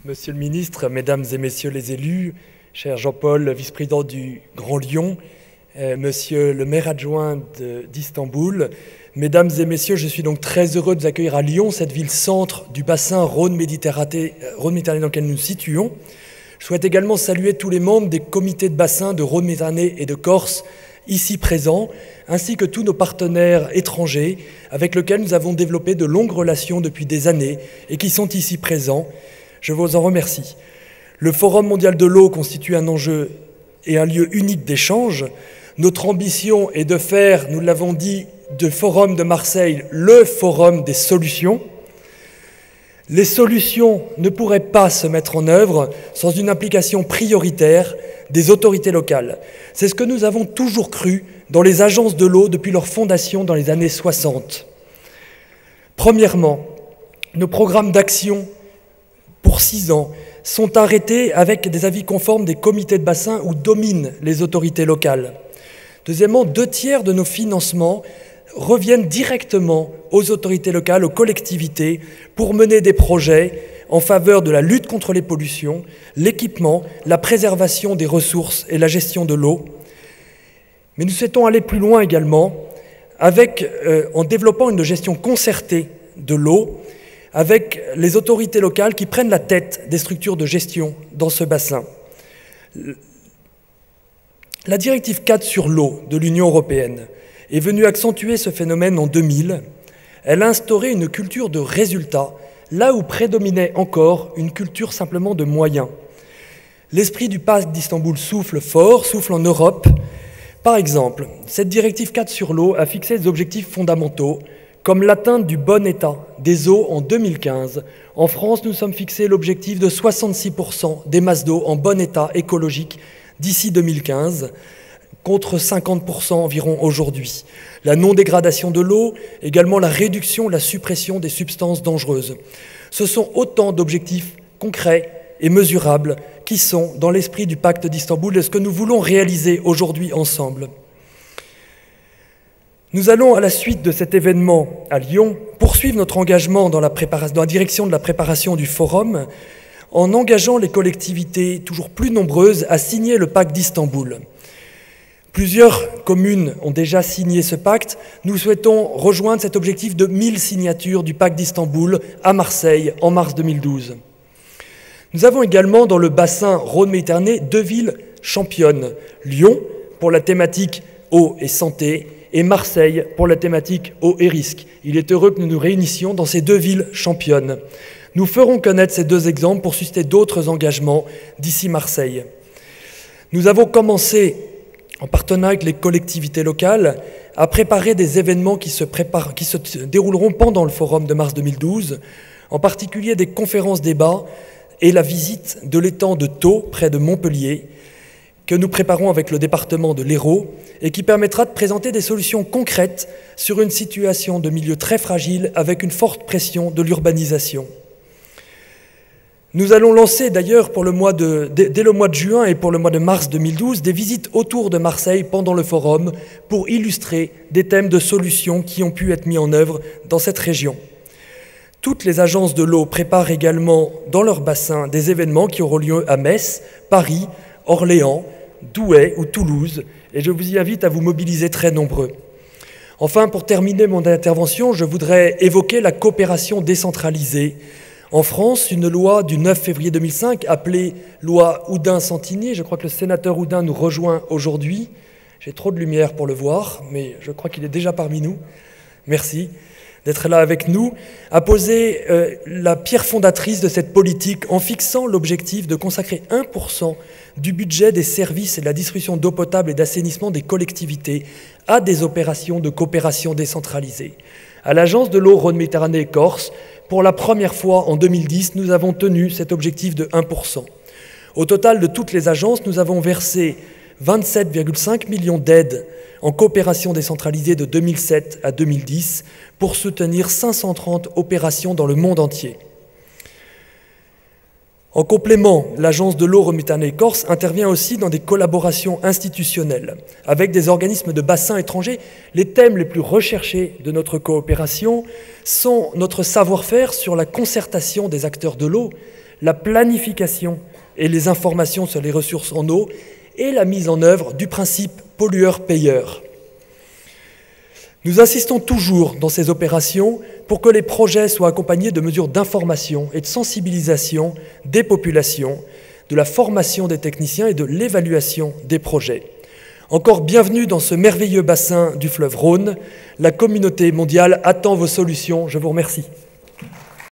Monsieur le ministre, mesdames et messieurs les élus, cher Jean-Paul, vice-président du Grand Lyon, monsieur le maire adjoint d'Istanbul, mesdames et messieurs, je suis donc très heureux de vous accueillir à Lyon, cette ville-centre du bassin Rhône-Méditerranée dans lequel nous nous situons. Je souhaite également saluer tous les membres des comités de bassin de Rhône-Méditerranée et de Corse ici présents, ainsi que tous nos partenaires étrangers avec lesquels nous avons développé de longues relations depuis des années et qui sont ici présents. Je vous en remercie. Le Forum mondial de l'eau constitue un enjeu et un lieu unique d'échange. Notre ambition est de faire, nous l'avons dit, du Forum de Marseille le forum des solutions. Les solutions ne pourraient pas se mettre en œuvre sans une implication prioritaire des autorités locales. C'est ce que nous avons toujours cru dans les agences de l'eau depuis leur fondation dans les années 60. Premièrement, nos programmes d'action pour 6 ans sont arrêtés avec des avis conformes des comités de bassin où dominent les autorités locales. Deuxièmement, 2/3 de nos financements reviennent directement aux autorités locales, aux collectivités, pour mener des projets en faveur de la lutte contre les pollutions, l'équipement, la préservation des ressources et la gestion de l'eau. Mais nous souhaitons aller plus loin également en développant une gestion concertée de l'eau avec les autorités locales qui prennent la tête des structures de gestion dans ce bassin. La directive 4 sur l'eau de l'Union européenne est venue accentuer ce phénomène en 2000. Elle a instauré une culture de résultats, là où prédominait encore une culture simplement de moyens. L'esprit du pacte d'Istanbul souffle fort, souffle en Europe. Par exemple, cette directive 4 sur l'eau a fixé des objectifs fondamentaux, comme l'atteinte du bon état des eaux en 2015. En France, nous sommes fixés l'objectif de 66% des masses d'eau en bon état écologique d'ici 2015, contre 50% environ aujourd'hui. La non-dégradation de l'eau, également la réduction, la suppression des substances dangereuses. Ce sont autant d'objectifs concrets et mesurables qui sont dans l'esprit du pacte d'Istanbul et ce que nous voulons réaliser aujourd'hui ensemble. Nous allons, à la suite de cet événement à Lyon, poursuivre notre engagement dans la direction de la préparation du forum en engageant les collectivités toujours plus nombreuses à signer le pacte d'Istanbul. Plusieurs communes ont déjà signé ce pacte. Nous souhaitons rejoindre cet objectif de 1000 signatures du pacte d'Istanbul à Marseille en mars 2012. Nous avons également dans le bassin Rhône-Méditerranée 2 villes championnes. Lyon pour la thématique eau et santé et Marseille pour la thématique eau et risque. Il est heureux que nous nous réunissions dans ces 2 villes championnes. Nous ferons connaître ces 2 exemples pour susciter d'autres engagements d'ici Marseille. Nous avons commencé en partenariat avec les collectivités locales, à préparer des événements qui se dérouleront pendant le forum de mars 2012, en particulier des conférences-débats et la visite de l'étang de Thau, près de Montpellier, que nous préparons avec le département de l'Hérault et qui permettra de présenter des solutions concrètes sur une situation de milieu très fragile avec une forte pression de l'urbanisation. Nous allons lancer d'ailleurs dès le mois de juin et pour le mois de mars 2012 des visites autour de Marseille pendant le forum pour illustrer des thèmes de solutions qui ont pu être mis en œuvre dans cette région. Toutes les agences de l'eau préparent également dans leur bassin des événements qui auront lieu à Metz, Paris, Orléans, Douai ou Toulouse et je vous y invite à vous mobiliser très nombreux. Enfin, pour terminer mon intervention, je voudrais évoquer la coopération décentralisée. En France, une loi du 9 février 2005, appelée loi Oudin-Santini, je crois que le sénateur Oudin nous rejoint aujourd'hui. J'ai trop de lumière pour le voir, mais je crois qu'il est déjà parmi nous. Merci d'être là avec nous, a posé la pierre fondatrice de cette politique en fixant l'objectif de consacrer 1% du budget des services et de la distribution d'eau potable et d'assainissement des collectivités à des opérations de coopération décentralisée. À l'agence de l'eau Rhône-Méditerranée et Corse, pour la première fois en 2010, nous avons tenu cet objectif de 1%. Au total de toutes les agences, nous avons versé 27,5 millions d'aides en coopération décentralisée de 2007 à 2010 pour soutenir 530 opérations dans le monde entier. En complément, l'Agence de l'eau Rhône-Méditerranée et Corse intervient aussi dans des collaborations institutionnelles avec des organismes de bassins étrangers. Les thèmes les plus recherchés de notre coopération sont notre savoir-faire sur la concertation des acteurs de l'eau, la planification et les informations sur les ressources en eau et la mise en œuvre du principe pollueur-payeur. Nous insistons toujours dans ces opérations pour que les projets soient accompagnés de mesures d'information et de sensibilisation des populations, de la formation des techniciens et de l'évaluation des projets. Encore bienvenue dans ce merveilleux bassin du fleuve Rhône. La communauté mondiale attend vos solutions. Je vous remercie.